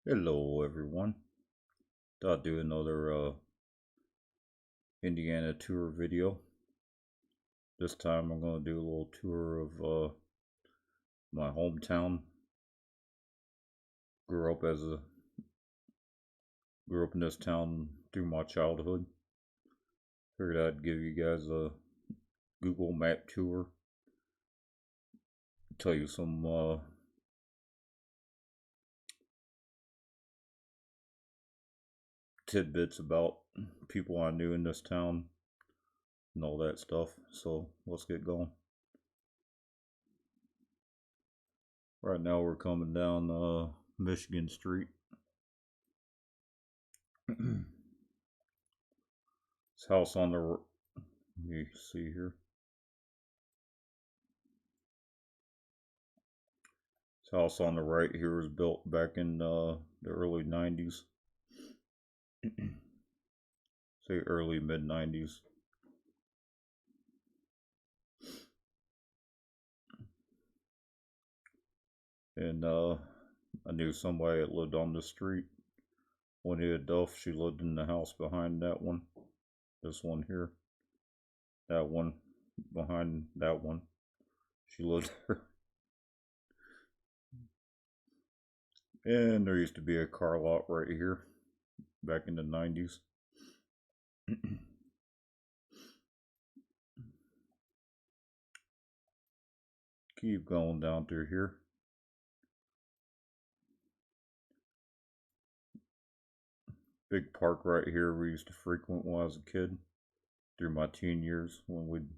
Hello everyone. Thought I'd do another Indiana tour video. This time I'm going to do a little tour of my hometown. Grew up in this town through my childhood. Figured I'd give you guys a Google Map tour. Tell you some tidbits about people I knew in this town and all that stuff. So let's get going. Right now we're coming down Michigan Street. This house on the you see here. This house on the right here was built back in the early 90s. Say early mid 90s. And I knew somebody that lived on the street. Juanita Duff, she lived in the house behind that one. This one here. That one behind that one. She lived there. And there used to be a car lot right here back in the 90s. Keep going down through here. Big park right here we used to frequent when I was a kid through my teen years when we'd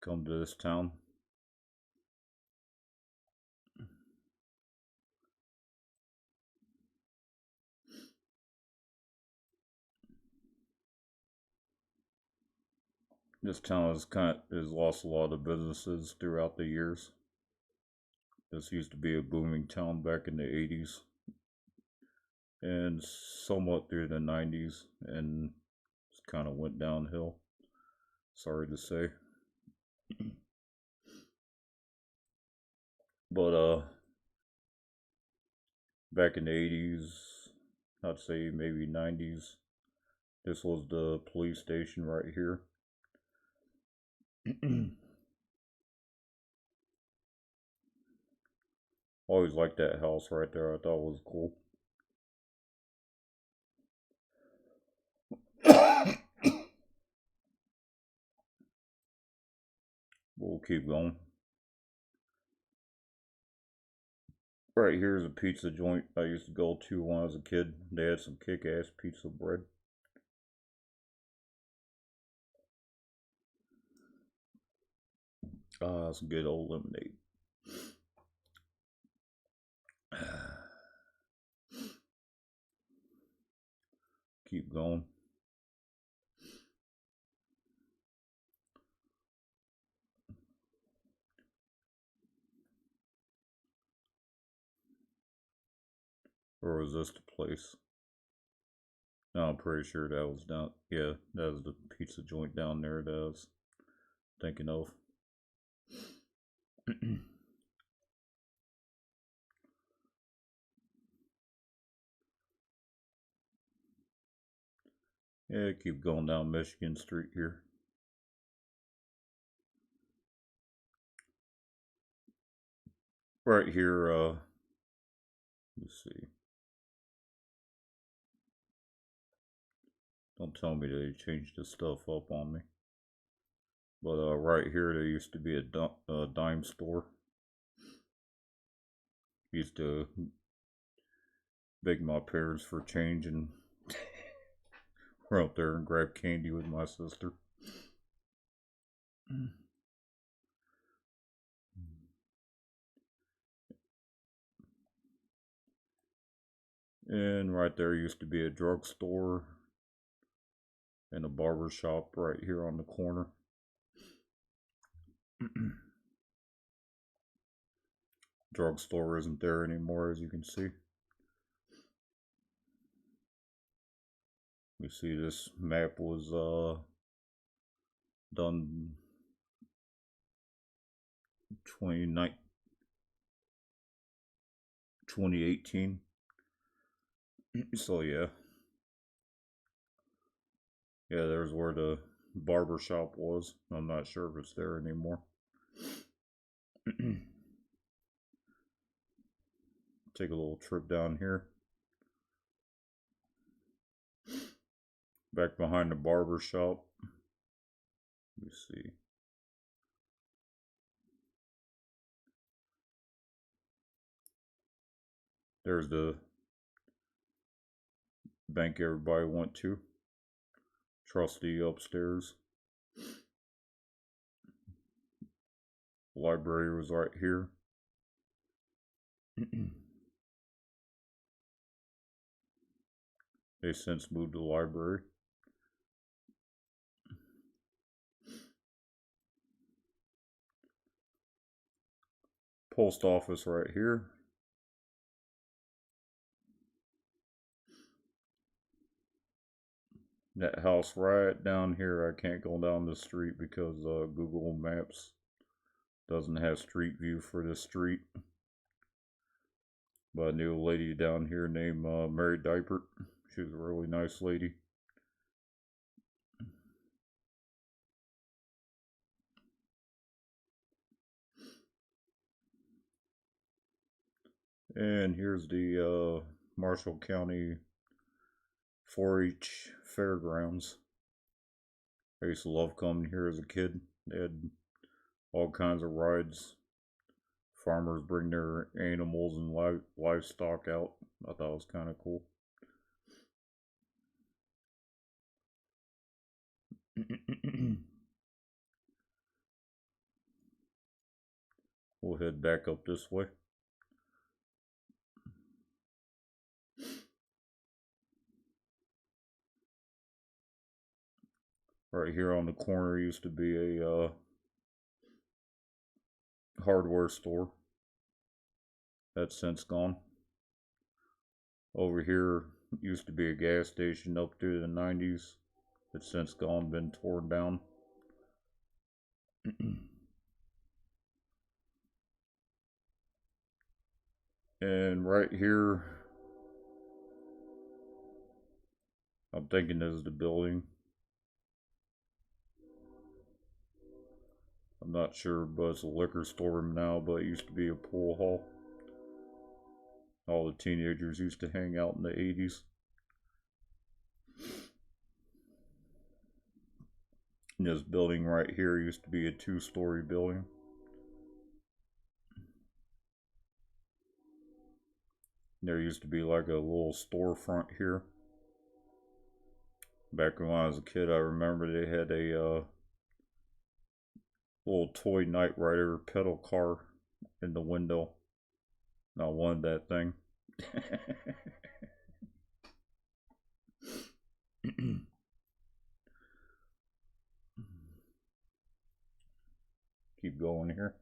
come to this town. This town has lost a lot of businesses throughout the years. This used to be a booming town back in the 80s and somewhat through the 90s, and it kind of went downhill. Sorry to say. But back in the 80s, I'd say maybe 90s, this was the police station right here. Always liked that house right there. I thought it was cool. We'll keep going. Right here is a pizza joint I used to go to when I was a kid. They had some kick-ass pizza bread. Some good old lemonade. Keep going. Or was this the place? No, I'm pretty sure that was down. Yeah, that was the pizza joint down there that I was thinking of. Yeah, keep going down Michigan Street here. Right here, let's see. Don't tell me they changed this stuff up on me. But right here, there used to be a dime store. Used to beg my parents for change and run up there and grab candy with my sister. And right there used to be a drugstore and a barber shop right here on the corner. Drugstore isn't there anymore, as you can see. You see this map was done 2018. So yeah. Yeah, there's where the barber shop was. I'm not sure if it's there anymore. Take a little trip down here. Back behind the barber shop. Let me see. There's the bank everybody went to. Trustee upstairs. Library was right here. They since moved the library. Post office right here. That house right down here, I can't go down the street because Google Maps doesn't have street view for this street. But I knew a lady down here named Mary Diapert. She was a really nice lady. And here's the Marshall County 4-H Fairgrounds. I used to love coming here as a kid. They had all kinds of rides. Farmers bring their animals and livestock out. I thought it was kind of cool. We'll head back up this way. Right here on the corner used to be a hardware store. That's since gone. Over here used to be a gas station up through the 90s. It's since gone, been torn down. And right here, I'm thinking this is the building. I'm not sure, but it's a liquor store now, but it used to be a pool hall. All the teenagers used to hang out in the 80s. And this building right here used to be a 2-story building. There used to be like a little storefront here. Back when I was a kid, I remember they had a little toy Knight Rider pedal car in the window. I wanted that thing. Keep going here.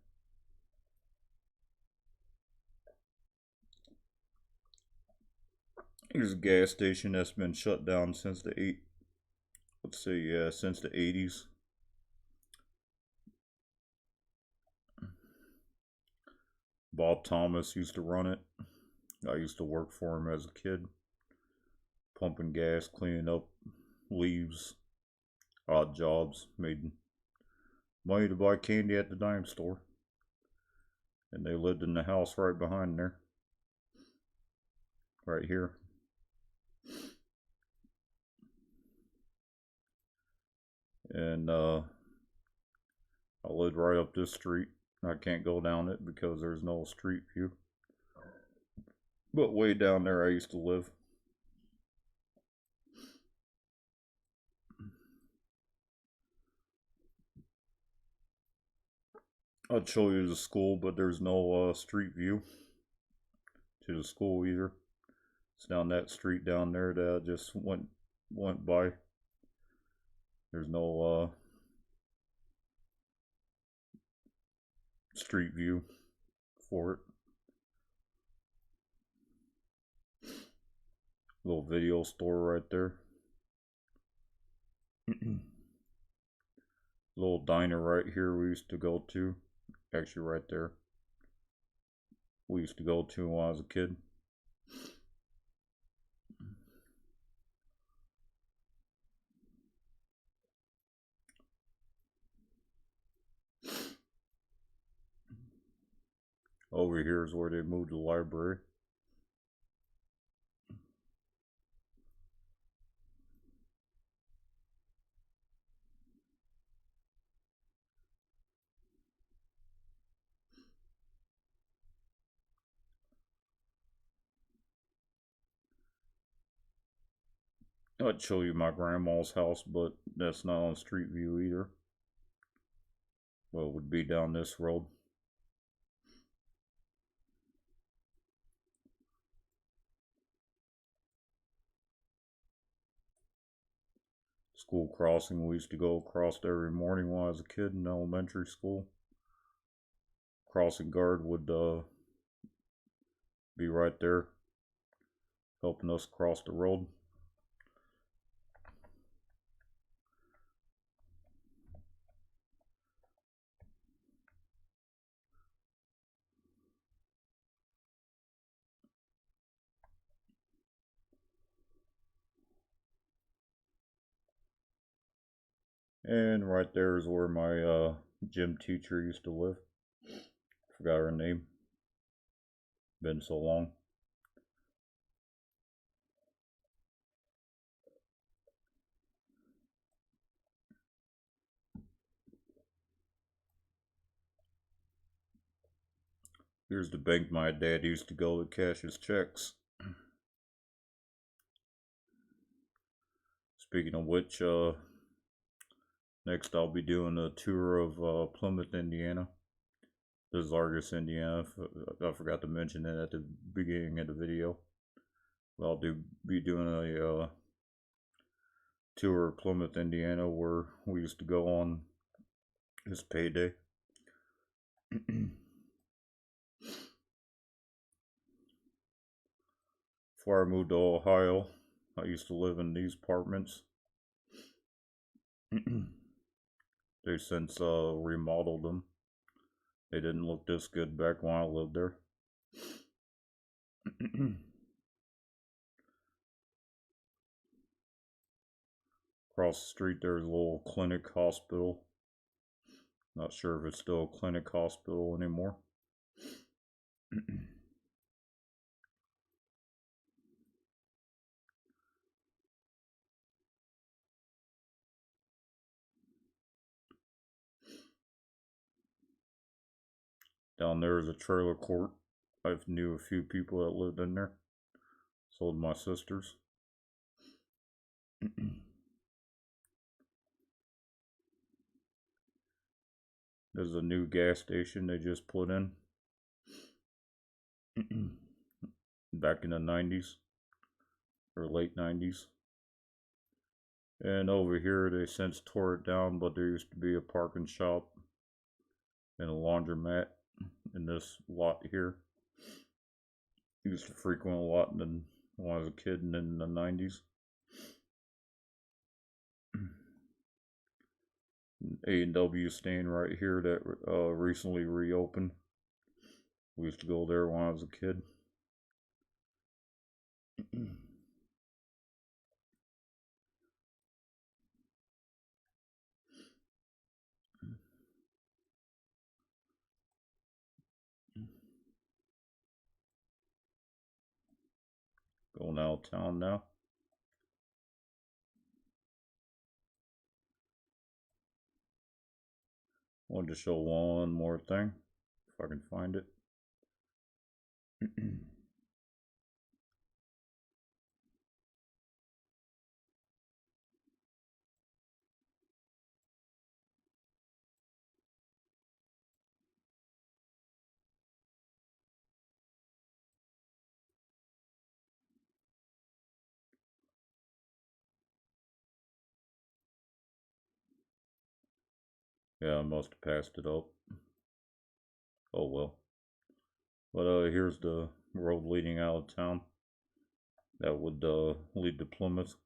Here's a gas station that's been shut down since the since the 80s. Bob Thomas used to run it. I used to work for him as a kid, pumping gas, cleaning up leaves, odd jobs, made money to buy candy at the dime store. And they lived in the house right behind there, right here. And I lived right up this street. I can't go down it because there's no street view. But way down there I used to live. I'd show you the school, but there's no street view to the school either. It's down that street down there that I just went by. There's no street view for it. Little video store right there. Little diner right here we used to go to. Actually right there. We used to go to when I was a kid. Over here is where they moved the library. I'd show you my grandma's house, but that's not on Street View either. Well, it would be down this road. School crossing, we used to go across every morning when I was a kid in elementary school. Crossing guard would be right there helping us cross the road. And right there is where my gym teacher used to live. Forgot her name. Been so long. Here's the bank my dad used to go to cash his checks. Speaking of which, next I'll be doing a tour of Plymouth, Indiana. This is Argos, Indiana. I forgot to mention it at the beginning of the video. I'll be doing a tour of Plymouth, Indiana, where we used to go on his payday. Before I moved to Ohio, I used to live in these apartments. They since remodeled them. They didn't look this good back when I lived there. Across the street there's a little clinic hospital. Not sure if it's still a clinic hospital anymore. Down there is a trailer court. I knew a few people that lived in there. So did my sisters. There's a new gas station they just put in. Back in the 90s. Or late 90s. And over here they since tore it down, but there used to be a parking shop and a laundromat in this lot here. Used to frequent a lot when I was a kid and in the 90s. A&W stand right here that recently reopened. We used to go there when I was a kid. Going out of town now. Wanted to show one more thing, if I can find it. Yeah, I must have passed it up. Oh well. But here's the road leading out of town. That would lead to Plymouth.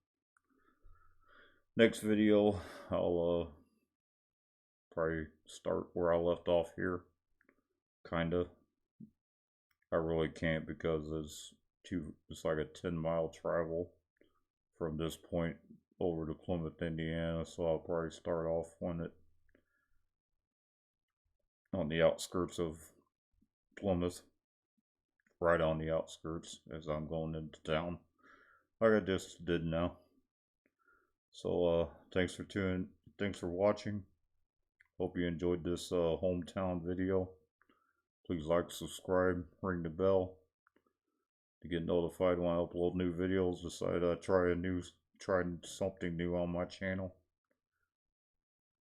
Next video, I'll probably start where I left off here. Kinda. I really can't because it's like a 10-mile travel from this point over to Plymouth, Indiana. So I'll probably start off on the outskirts of Plymouth, right on the outskirts as I'm going into town, like I just did now. So thanks for watching. Hope you enjoyed this hometown video. Please like, subscribe, ring the bell to get notified when I upload new videos. Decide to try something new on my channel.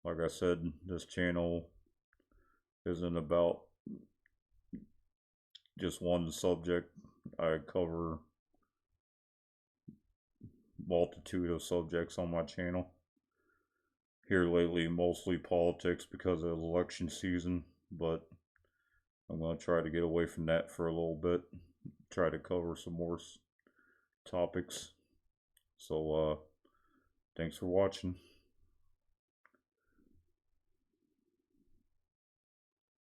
Like I said, this channel isn't about just one subject. I cover multitude of subjects on my channel. Here lately, mostly politics because of election season, but I'm going to try to get away from that for a little bit. Try to cover some more topics. So, thanks for watching.